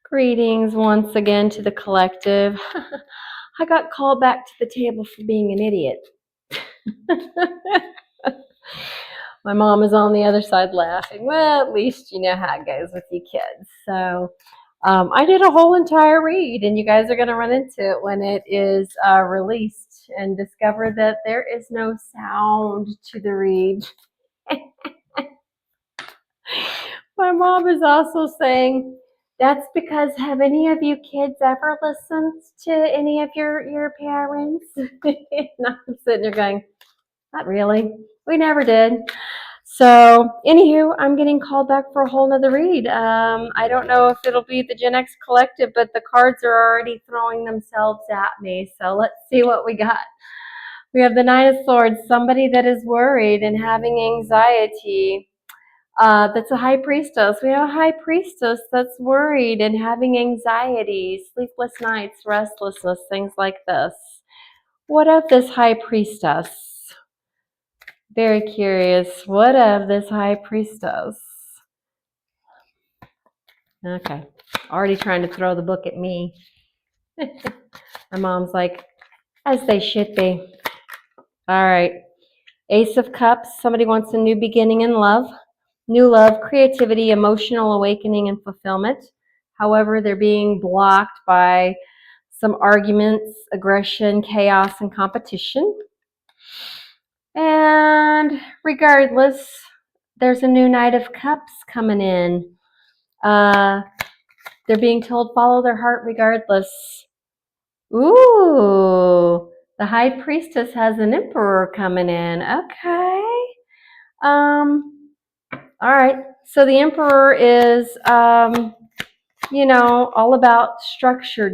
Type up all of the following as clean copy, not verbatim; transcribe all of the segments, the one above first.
Greetings once again to the collective. I got called back to the table for being an idiot. My mom is on the other side laughing. Well, at least you know how it goes with you kids. So I did a whole entire read, and you guys are going to run into it when it is released and discover that there is no sound to the read. My mom is also saying, that's because have any of you kids ever listened to any of your parents? And I'm sitting there going, not really. We never did. So, anywho, I'm getting called back for a whole nother read. I don't know if it'll be the Gen X Collective, but the cards are already throwing themselves at me. So let's see what we got. We have the Nine of Swords, somebody that is worried and having anxiety. That's a High Priestess. We have a High Priestess that's worried and having anxiety, sleepless nights, restlessness, things like this. What of this High Priestess? Very curious. What of this High Priestess? Okay. Already trying to throw the book at me. My mom's like, as they should be. All right. Ace of Cups. Somebody wants a new beginning in love. New love, creativity, emotional awakening, and fulfillment. However, they're being blocked by some arguments, aggression, chaos, and competition. And regardless, there's a new Knight of Cups coming in. They're being told follow their heart regardless. Ooh, the High Priestess has an Emperor coming in. Okay. All right. So the Emperor is, all about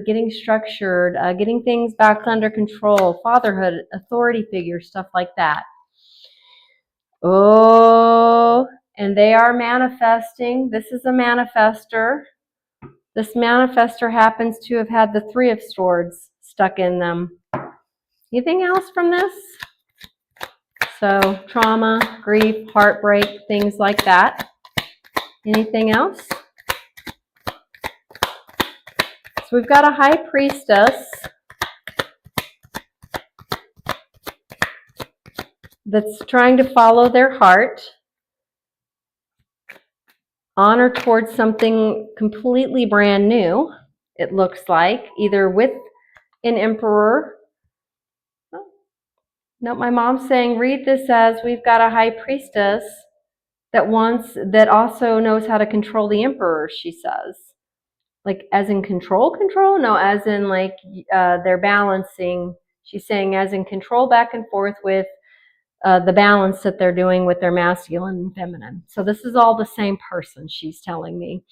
getting structured, getting things back under control, fatherhood, authority figures, stuff like that. Oh, and they are manifesting. This is a manifester. This manifester happens to have had the Three of Swords stuck in them. Anything else from this? So trauma, grief, heartbreak, things like that. Anything else? So we've got a High Priestess that's trying to follow their heart, honor towards something completely brand new, it looks like, either with an Emperor. No, my mom's saying, read this as we've got a High Priestess that also knows how to control the Emperor, she says. Like, as in control? No, as in like they're balancing. She's saying as in control back and forth with the balance that they're doing with their masculine and feminine. So this is all the same person, she's telling me.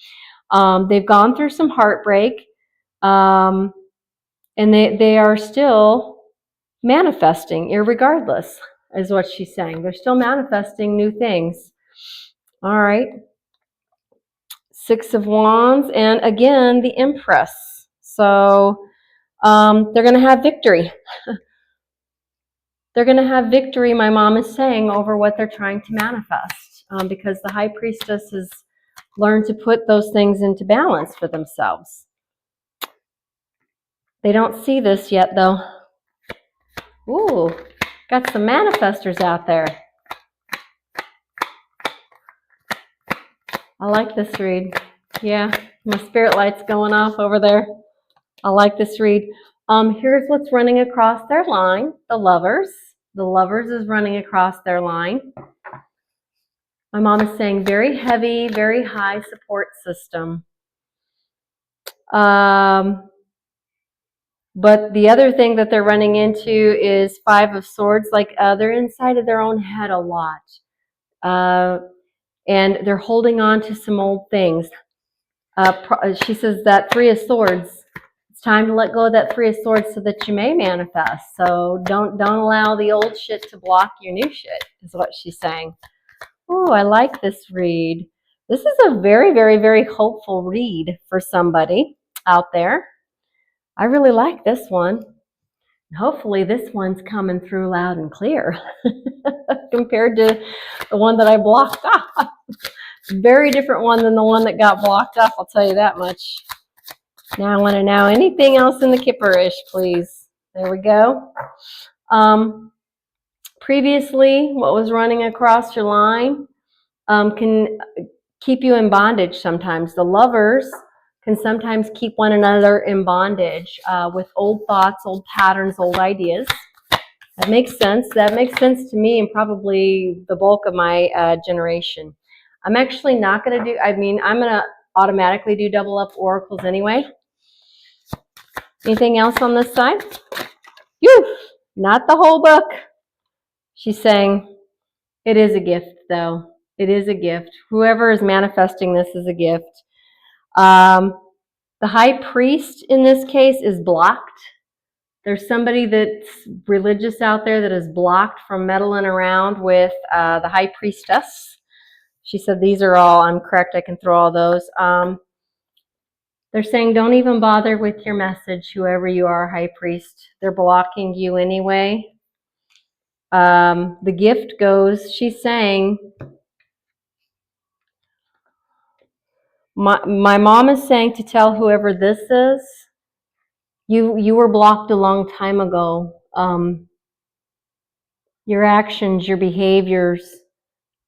They've gone through some heartbreak, and they are still manifesting, irregardless, is what she's saying. They're still manifesting new things. All right. Six of Wands, and again, the Empress. So they're going to have victory. They're going to have victory, my mom is saying, over what they're trying to manifest, because the High Priestess has learned to put those things into balance for themselves. They don't see this yet, though. Ooh, got some manifestors out there. I like this read. Yeah, my spirit light's going off over there. I like this read. Here's what's running across their line. The Lovers. The Lovers is running across their line. My mom is saying very heavy, very high support system. But the other thing that they're running into is Five of Swords. Like they're inside of their own head a lot. And they're holding on to some old things. She says that Three of Swords. It's time to let go of that Three of Swords so that you may manifest. So don't allow the old shit to block your new shit, is what she's saying. Oh, I like this read. This is a very, very, very hopeful read for somebody out there. I really like this one. Hopefully this one's coming through loud and clear compared to the one that I blocked off. Very different one than the one that got blocked off, I'll tell you that much. Now I want to know anything else in the Kipperish, please. There we go. Previously, what was running across your line can keep you in bondage sometimes. The lovers can sometimes keep one another in bondage with old thoughts, old patterns, old ideas. That makes sense. That makes sense to me and probably the bulk of my generation. I'm actually not going to do, I'm going to automatically do double up oracles anyway. Anything else on this side? Phew, not the whole book. She's saying, it is a gift, though. It is a gift. Whoever is manifesting this is a gift. The high priest in this case is blocked. There's somebody that's religious out there that is blocked from meddling around with the high priestess. She said these are all, I'm correct, I can throw all those. They're saying don't even bother with your message, whoever you are, high priest. They're blocking you anyway. The gift goes, she's saying, my mom is saying to tell whoever this is, you were blocked a long time ago. Your actions, your behaviors,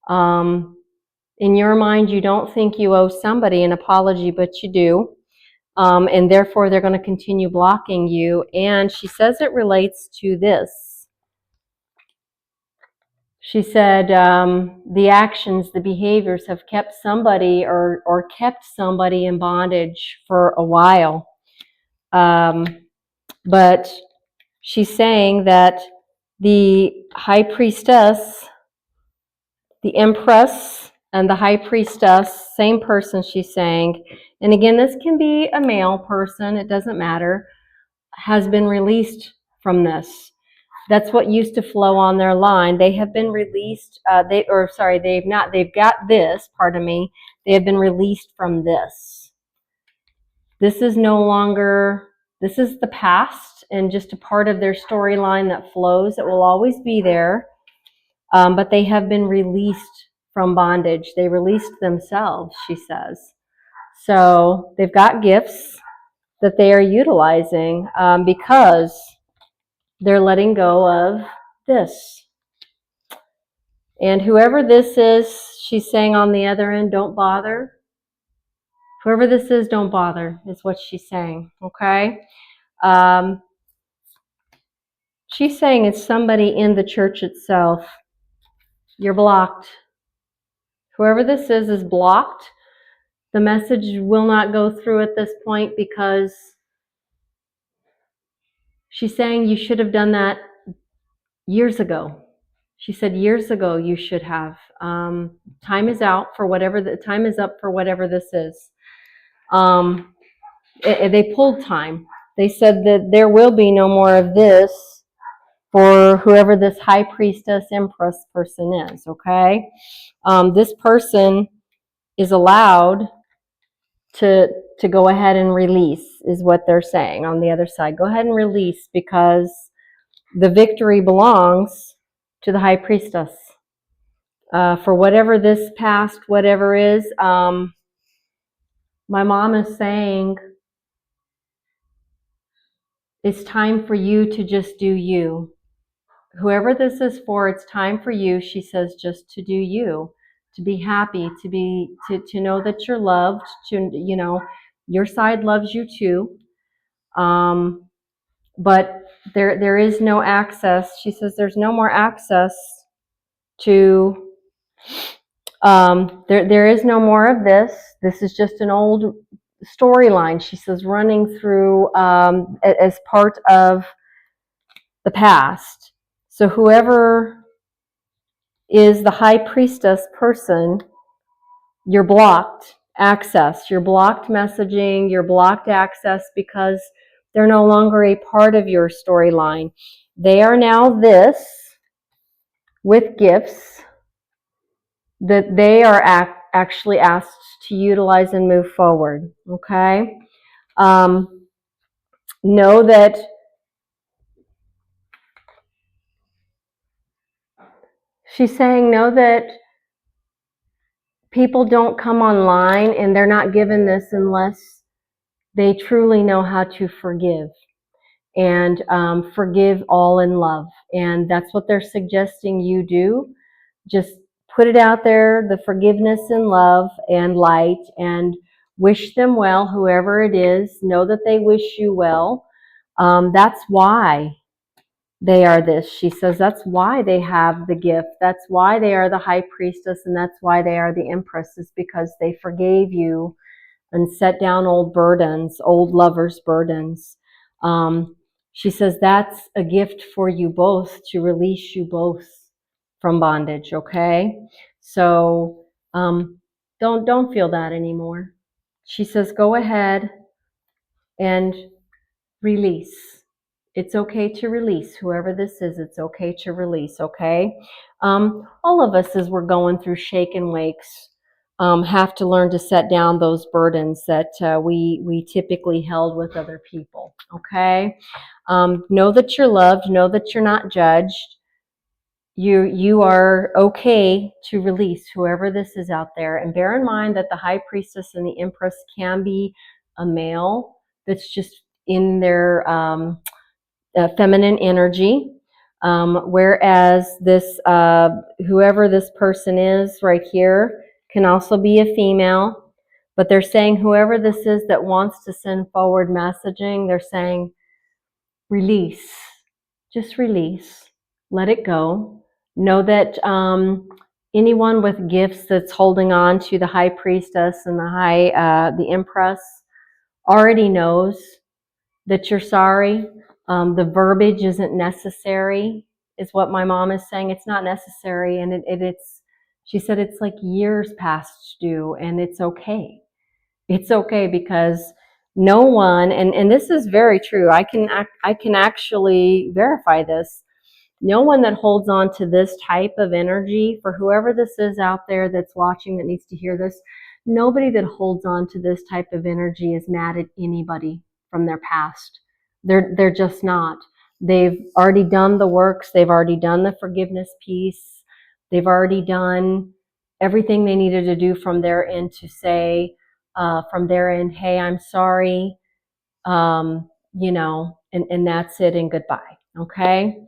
in your mind, you don't think you owe somebody an apology, but you do. And therefore, they're going to continue blocking you. And she says it relates to this. She said the actions, the behaviors have kept somebody or kept somebody in bondage for a while. But she's saying that the high priestess, the empress, and the high priestess, same person, she's saying, and again, this can be a male person, it doesn't matter, has been released from this. That's what used to flow on their line. They have been released, they've not, they've got this, pardon me, they have been released from this. This is no longer, this is the past and just a part of their storyline that flows. It will always be there, but they have been released from bondage. They released themselves, she says. So they've got gifts that they are utilizing because they're letting go of this. And whoever this is, she's saying on the other end, don't bother. Whoever this is, don't bother, is what she's saying, okay? She's saying it's somebody in the church itself. You're blocked. Whoever this is blocked. The message will not go through at this point because she's saying you should have done that years ago. She said years ago you should have. Time is out for whatever, time is up for whatever this is. They pulled time. They said that there will be no more of this for whoever this high priestess empress person is, okay? This person is allowed to go ahead and release, is what they're saying on the other side. Go ahead and release because the victory belongs to the high priestess. For whatever this past, whatever is, my mom is saying it's time for you to just do you. Whoever this is for, it's time for you, she says, just to do you, to be happy, to know that you're loved, to, you know, your side loves you too. But there is no access. She says there's no more access to, there is no more of this. This is just an old storyline, she says, running through as part of the past. So whoever is the high priestess person, you're blocked access, you're blocked messaging, you're blocked access because they're no longer a part of your storyline. They are now this with gifts that they are actually asked to utilize and move forward, okay? Know that she's saying, know that people don't come online and they're not given this unless They truly know how to forgive and forgive all in love. And that's what they're suggesting you do. Just put it out there, the forgiveness and love and light, and wish them well, whoever it is. Know that they wish you well. That's why they are this. She says that's why they have the gift. That's why they are the high priestess, and that's why they are the empress, is because they forgave you and set down old burdens, old lovers' burdens. Um, she says that's a gift for you both, to release you both from bondage. Okay, so don't feel that anymore. She says go ahead and release. It's okay to release. Whoever this is, it's okay to release. Okay, all of us, as we're going through shake and wakes, have to learn to set down those burdens that we typically held with other people. Okay, know that you're loved. Know that you're not judged. You are okay to release whoever this is out there, and bear in mind that the high priestess and the empress can be a male that's just in their feminine energy. Whereas this, whoever this person is right here, can also be a female. But they're saying whoever this is that wants to send forward messaging, they're saying release. Just release. Let it go. Know that anyone with gifts that's holding on to the high priestess and the empress already knows that you're sorry. The verbiage isn't necessary, is what my mom is saying. It's not necessary, and it's. She said it's like years past due, and it's okay. It's okay because no one, and this is very true. I can actually verify this. No one that holds on to this type of energy, for whoever this is out there that's watching that needs to hear this, nobody that holds on to this type of energy is mad at anybody from their past. They're just not. They've already done the works. They've already done the forgiveness piece. They've already done everything they needed to do from their end to say, from their end, hey, I'm sorry, and that's it, and goodbye. Okay.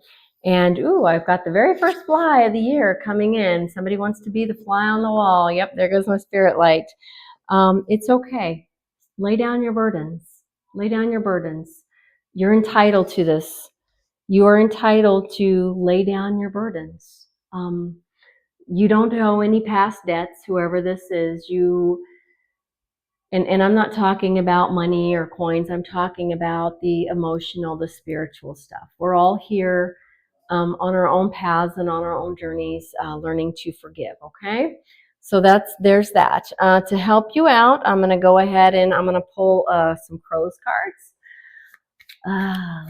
And ooh, I've got the very first fly of the year coming in. Somebody wants to be the fly on the wall. Yep, there goes my spirit light. It's okay. Lay down your burdens. Lay down your burdens. You're entitled to this. You are entitled to lay down your burdens. You don't owe any past debts, whoever this is. And I'm not talking about money or coins. I'm talking about the emotional, the spiritual stuff. We're all here on our own paths and on our own journeys, learning to forgive. Okay, so there's that. To help you out, I'm going to go ahead and I'm going to pull some crows cards.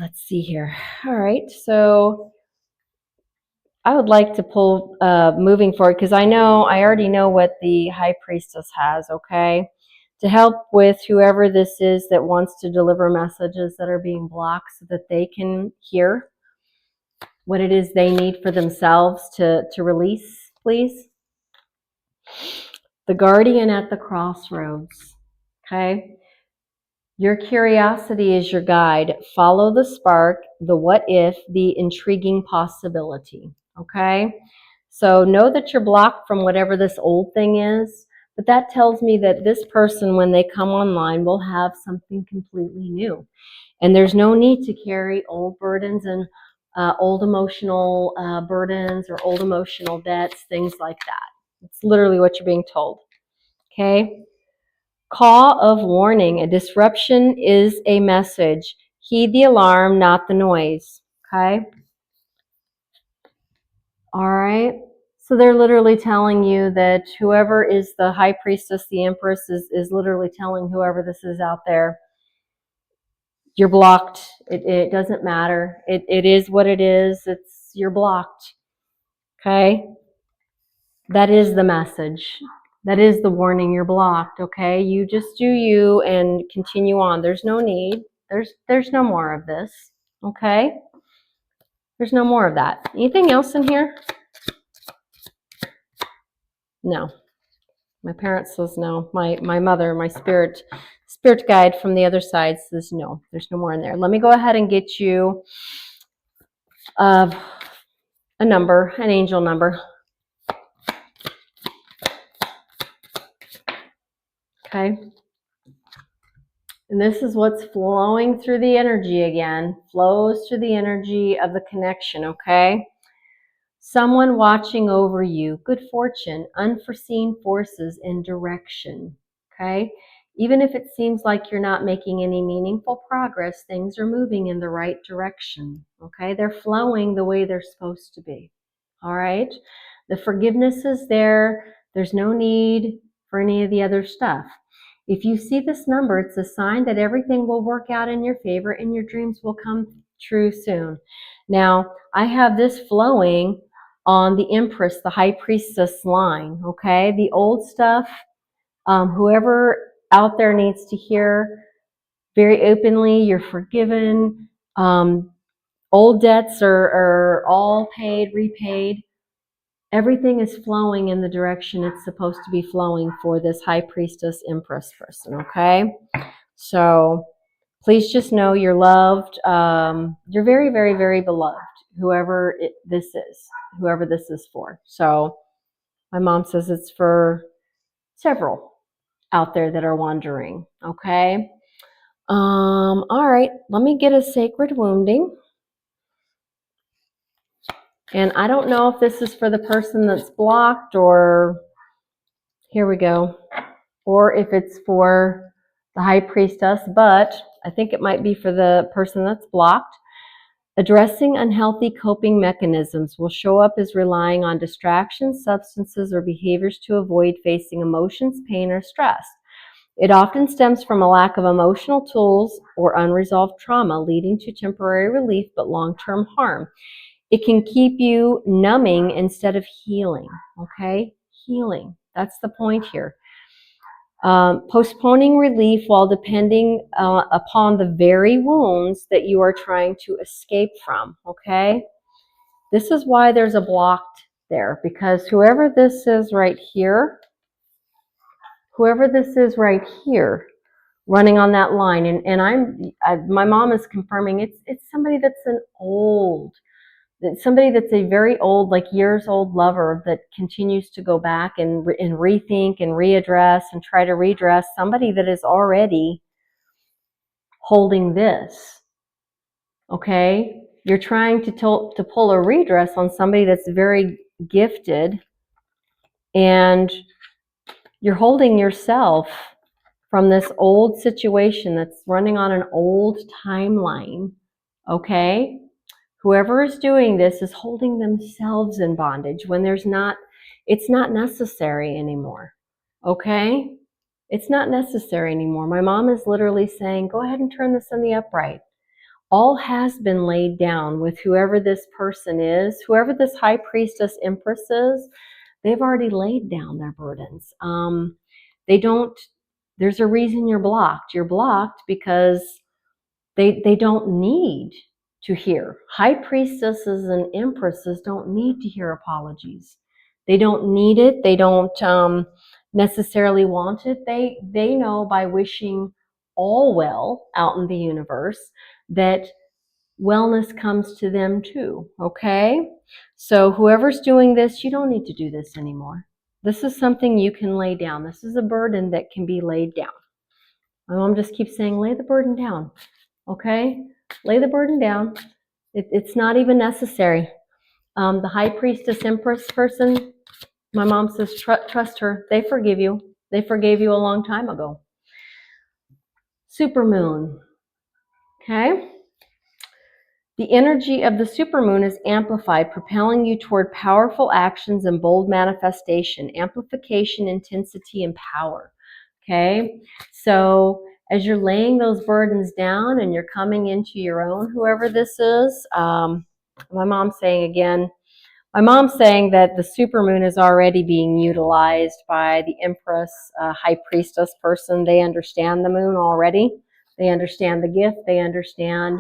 Let's see here. All right, so I would like to pull moving forward, because I already know what the high priestess has. Okay, to help with whoever this is that wants to deliver messages that are being blocked, so that they can hear what it is they need for themselves to release, please. The guardian at the crossroads. Okay. Your curiosity is your guide. Follow the spark, the what if, the intriguing possibility. Okay. So know that you're blocked from whatever this old thing is, but that tells me that this person, when they come online, will have something completely new. And there's no need to carry old burdens and old emotional burdens or old emotional debts, things like that. It's literally what you're being told. Okay? Call of warning. A disruption is a message. Heed the alarm, not the noise. Okay? All right? So they're literally telling you that whoever is the high priestess, the empress, is literally telling whoever this is out there, you're blocked. It doesn't matter. It is what it is. You're blocked. Okay? That is the message. That is the warning. You're blocked. Okay? You just do you and continue on. There's no need. There's no more of this. Okay? There's no more of that. Anything else in here? No. My parents says no. My mother, my spirit spirit guide from the other side says no, there's no more in there. Let me go ahead and get you a number, an angel number. Okay. And this is what's flowing through the energy again, flows through the energy of the connection, okay? Someone watching over you, good fortune, unforeseen forces in direction, okay? Even if it seems like you're not making any meaningful progress, things are moving in the right direction, okay? They're flowing the way they're supposed to be, all right? The forgiveness is there. There's no need for any of the other stuff. If you see this number, it's a sign that everything will work out in your favor and your dreams will come true soon. Now, I have this flowing on the Empress, the High Priestess line, okay? The old stuff, whoever out there needs to hear very openly, you're forgiven. Old debts are all paid, repaid. Everything is flowing in the direction it's supposed to be flowing for this High Priestess Empress person, okay? So please just know you're loved. You're very, very, very beloved, whoever this is for. So my mom says it's for several out there that are wondering, okay? All right, let me get a sacred wounding. And I don't know if this is for the person that's blocked or, here we go, or if it's for the High Priestess, but I think it might be for the person that's blocked. Addressing unhealthy coping mechanisms will show up as relying on distractions, substances, or behaviors to avoid facing emotions, pain, or stress. It often stems from a lack of emotional tools or unresolved trauma, leading to temporary relief but long-term harm. It can keep you numbing instead of healing, okay? Healing, that's the point here. Postponing relief while depending upon the very wounds that you are trying to escape from, okay? This is why there's a block there, because whoever this is right here, running on that line, and my mom is confirming it's somebody that's somebody that's a very old, like years old lover that continues to go back and rethink and readdress and try to redress somebody that is already holding this, okay? You're trying to pull a redress on somebody that's very gifted, and you're holding yourself from this old situation that's running on an old timeline, okay? Whoever is doing this is holding themselves in bondage when it's not necessary anymore, okay? It's not necessary anymore. My mom is literally saying, go ahead and turn this in the upright. All has been laid down with whoever this person is, whoever this High Priestess Empress is. They've already laid down their burdens. There's a reason you're blocked. You're blocked because they don't need to hear. High priestesses and empresses don't need to hear apologies. They don't need it. They don't necessarily want it. They know by wishing all well out in the universe that wellness comes to them too, okay? So whoever's doing this, you don't need to do this anymore. This is something you can lay down. This is a burden that can be laid down. My mom just keeps saying, lay the burden down, okay? Lay the burden down. It's not even necessary. The High Priestess Empress person, my mom says, trust her. They forgive you. They forgave you a long time ago. Supermoon, okay? The energy of the supermoon is amplified, propelling you toward powerful actions and bold manifestation, amplification, intensity, and power, okay? So as you're laying those burdens down and you're coming into your own, whoever this is, my mom's saying that the supermoon is already being utilized by the Empress, High Priestess person. They understand the moon already. They understand the gift. They understand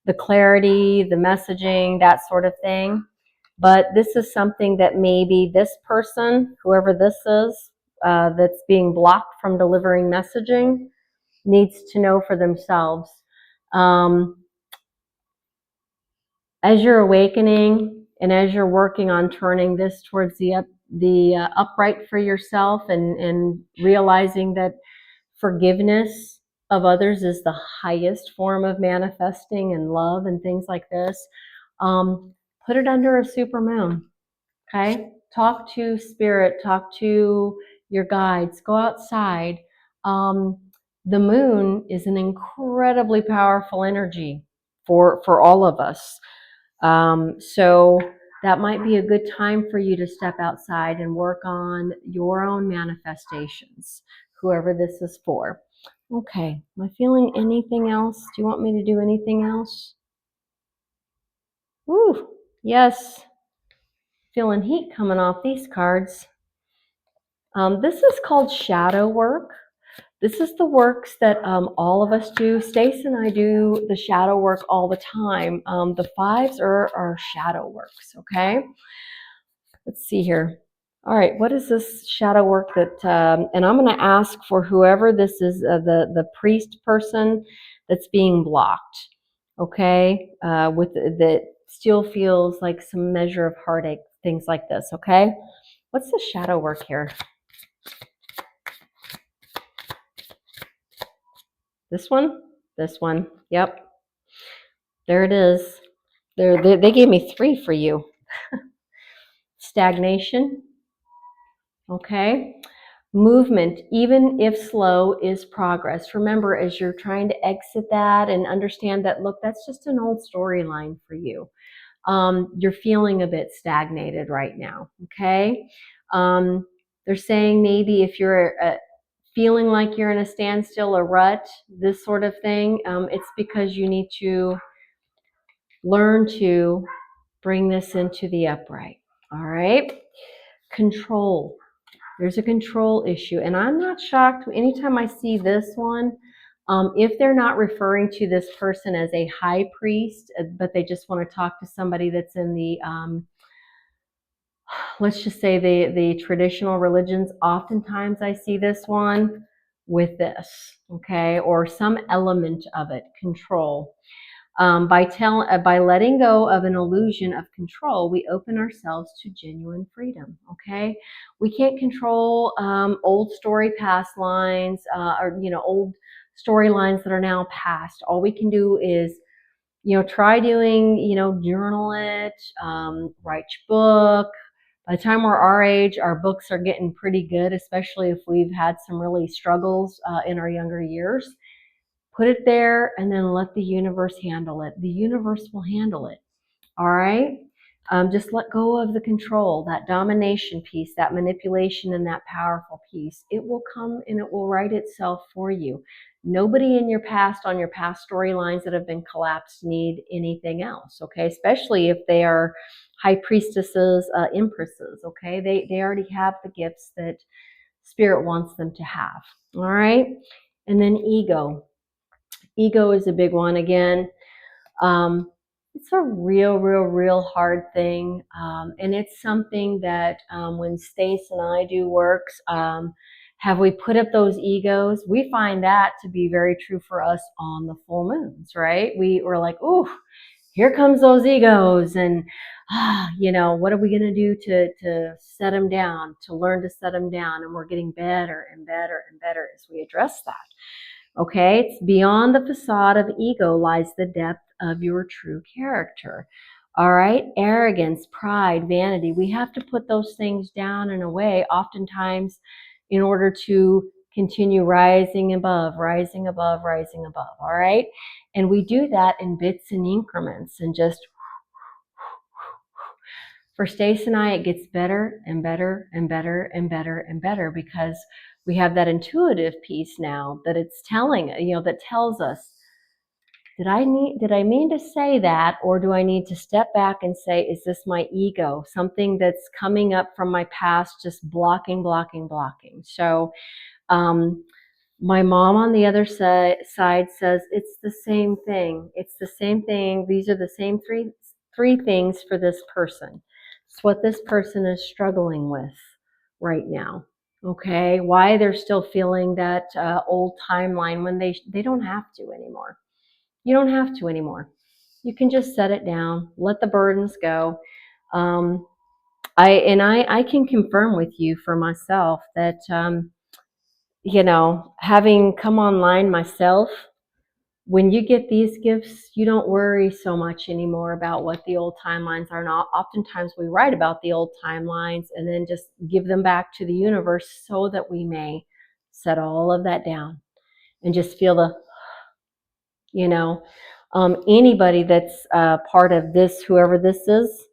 the clarity, the messaging, that sort of thing. But this is something that maybe this person, whoever this is, that's being blocked from delivering messaging, needs to know for themselves. As you're awakening and as you're working on turning this towards the upright for yourself, and realizing that forgiveness of others is the highest form of manifesting and love and things like this, put it under a super moon. Okay, talk to spirit, talk to your guides, go outside. The moon is an incredibly powerful energy for all of us. So that might be a good time for you to step outside and work on your own manifestations, whoever this is for. Okay, am I feeling anything else? Do you want me to do anything else? Ooh, yes. Feeling heat coming off these cards. This is called shadow work. This is the works that all of us do. Stace and I do the shadow work all the time. The fives are shadow works, okay? Let's see here. All right, what is this shadow work that, and I'm going to ask for whoever this is, the priest person that's being blocked, okay? That still feels like some measure of heartache, things like this, okay? What's the shadow work here? This one? This one. Yep. There it is. They gave me 3 for you. Stagnation. Okay. Movement, even if slow, is progress. Remember, as you're trying to exit that and understand that, look, that's just an old storyline for you. You're feeling a bit stagnated right now. Okay. They're saying maybe if you're feeling like you're in a standstill, a rut, this sort of thing, it's because you need to learn to bring this into the upright. All right. Control. There's a control issue. And I'm not shocked anytime I see this one, if they're not referring to this person as a high priest, but they just want to talk to somebody that's in the, let's just say the traditional religions. Oftentimes I see this one with this, okay, or some element of it, control. By letting go of an illusion of control, we open ourselves to genuine freedom. Okay, we can't control old story past lines, or old storylines that are now past. All we can do is try doing, journal it, write your book. By the time we're our age, our books are getting pretty good, especially if we've had some really struggles in our younger years. Put it there and then let the universe handle it. The universe will handle it. All right? Just let go of the control, that domination piece, that manipulation, and that powerful piece. It will come and it will write itself for you. Nobody in your past, on your past storylines that have been collapsed, need anything else, okay? Especially if they are high priestesses, empresses, okay? They already have the gifts that Spirit wants them to have, all right? And then ego. Ego is a big one again. It's a real hard thing. And it's something that when Stace and I do works, have we put up those egos? We find that to be very true for us on the full moons, right? We're like, ooh, here comes those egos. And, what are we going to do to set them down, to learn to set them down? And we're getting better and better and better as we address that. Okay, it's beyond the facade of ego lies the depth of your true character. All right, arrogance, pride, vanity. We have to put those things down and away, oftentimes, in order to continue rising above, rising above, rising above. All right, and we do that in bits and increments, and just for Stace and I, it gets better and better and better and better and better because we have that intuitive piece now that it's telling, that tells us, did I mean to say that, or do I need to step back and say, is this my ego? Something that's coming up from my past, just blocking. So, my mom on the other side says it's the same thing. It's the same thing. These are the same three things for this person. It's what this person is struggling with right now. Okay, why they're still feeling that old timeline when they don't have to anymore. You don't have to anymore. You can just set it down, let the burdens go. Um, I can confirm with you for myself that having come online myself, when you get these gifts, you don't worry so much anymore about what the old timelines are. Not oftentimes we write about the old timelines and then just give them back to the universe so that we may set all of that down and just feel the, you know, anybody that's part of this, whoever this is,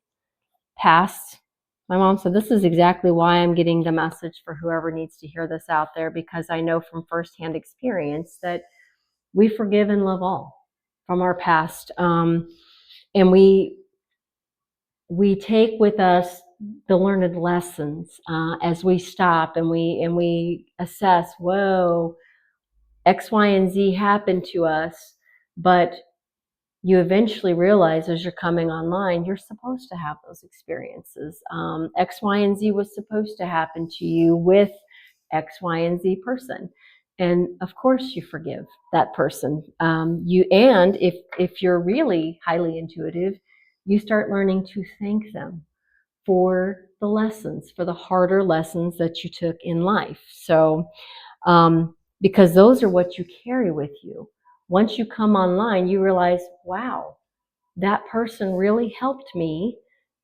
past. My mom said, this is exactly why I'm getting the message for whoever needs to hear this out there, because I know from firsthand experience that we forgive and love all from our past. And we take with us the learned lessons as we stop and we assess, whoa, X, Y, and Z happened to us, but you eventually realize as you're coming online, you're supposed to have those experiences. X, Y, and Z was supposed to happen to you with X, Y, and Z person. And of course you forgive that person. And if you're really highly intuitive, you start learning to thank them for the lessons, for the harder lessons that you took in life. So, because those are what you carry with you. Once you come online, you realize, wow, that person really helped me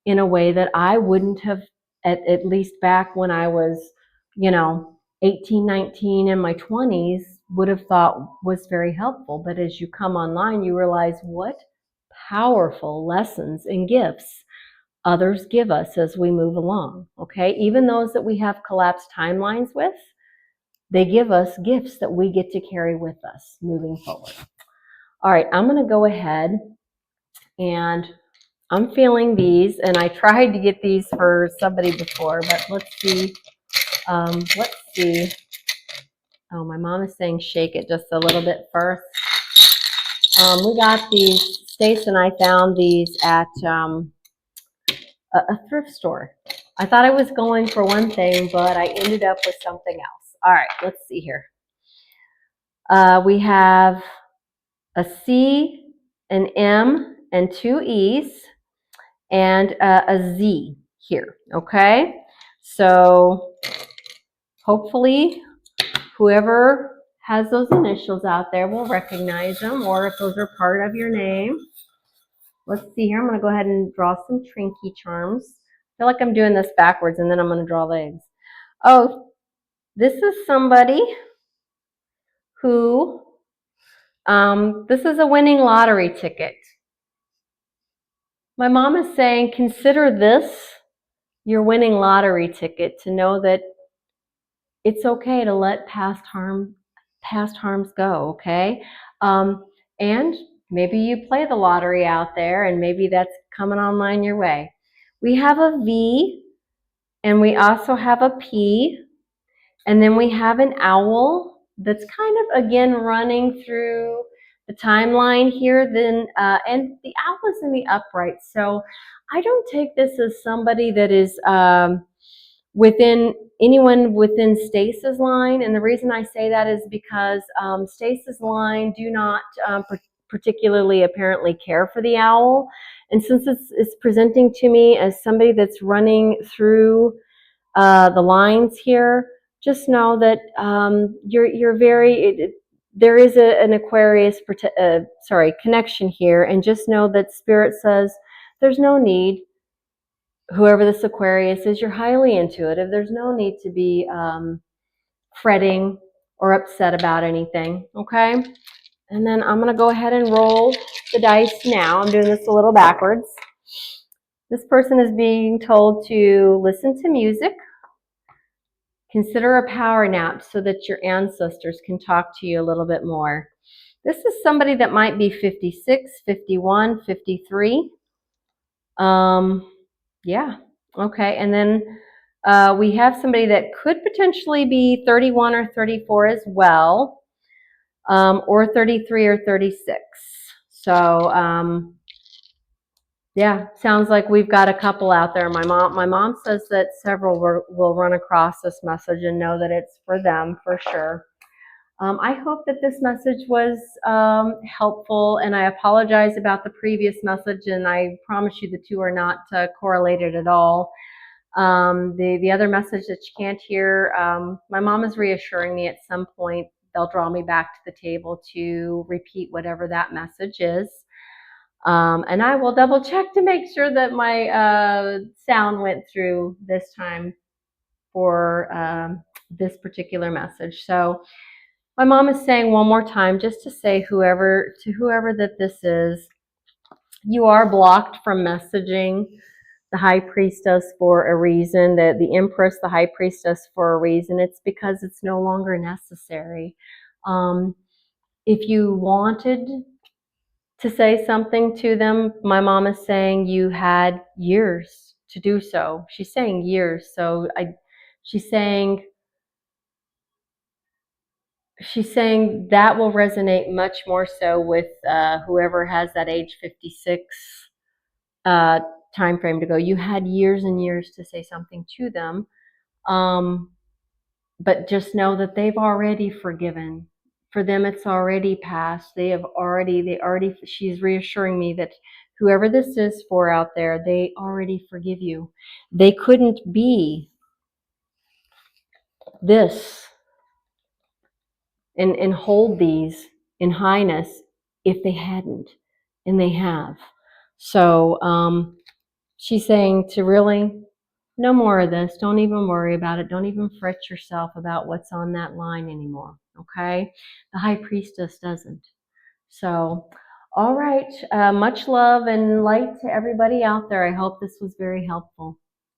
in a way that I wouldn't have, at least back when I was, 18, 19, in my 20s, would have thought was very helpful. But as you come online, you realize what powerful lessons and gifts others give us as we move along. Okay, even those that we have collapsed timelines with, they give us gifts that we get to carry with us moving forward. All right, I'm going to go ahead and I'm feeling these, and I tried to get these for somebody before, but let's see. Let's see. Oh, my mom is saying shake it just a little bit first. We got these, Stace and I found these at a thrift store. I thought I was going for one thing, but I ended up with something else. All right, let's see here. We have a C, an M, and two E's, and a Z here, okay? So hopefully whoever has those initials out there will recognize them, or if those are part of your name. Let's see here. I'm going to go ahead and draw some Trinky charms. I feel like I'm doing this backwards, and then I'm going to draw legs. Oh, this is somebody who, this is a winning lottery ticket. My mom is saying, consider this your winning lottery ticket, to know that it's okay to let past harms go, okay? And maybe you play the lottery out there, and maybe that's coming online your way. We have a V, and we also have a P, and then we have an owl that's kind of, again, running through the timeline here. Then, and the owl is in the upright, so I don't take this as somebody that is within anyone within Stace's line. And the reason I say that is because Stace's line do not particularly apparently care for the owl. And since it's presenting to me as somebody that's running through the lines here, just know that you're very, there is an Aquarius connection here, and just know that Spirit says there's no need. Whoever this Aquarius is, you're highly intuitive. There's no need to be fretting or upset about anything, okay? And then I'm going to go ahead and roll the dice now. I'm doing this a little backwards. This person is being told to listen to music, consider a power nap so that your ancestors can talk to you a little bit more. This is somebody that might be 56, 51, 53. Yeah, okay. And then we have somebody that could potentially be 31 or 34 as well, or 33 or 36. So Yeah, sounds like we've got a couple out there. My mom says that several will run across this message and know that it's for them for sure. I hope that this message was helpful, and I apologize about the previous message, and I promise you the two are not correlated at all. The other message that you can't hear, my mom is reassuring me at some point they'll draw me back to the table to repeat whatever that message is. And I will double check to make sure that my sound went through this time for this particular message. So my mom is saying one more time, just to say whoever that this is, you are blocked from messaging the high priestess for a reason, the empress, the high priestess for a reason. It's because it's no longer necessary. Um, if you wanted to say something to them, my mom is saying you had years to do so. She's saying years. She's saying she's saying that will resonate much more so with whoever has that age 56 uh, time frame to go. You had years and years to say something to them, um, but just know that they've already forgiven. For them, it's already passed. She's reassuring me that whoever this is for out there, they already forgive you. They couldn't be this and hold these in highness if they hadn't, and they have. So she's saying to really no more of this. Don't even worry about it. Don't even fret yourself about what's on that line anymore. Okay? The high priestess doesn't. So, all right. Much love and light to everybody out there. I hope this was very helpful.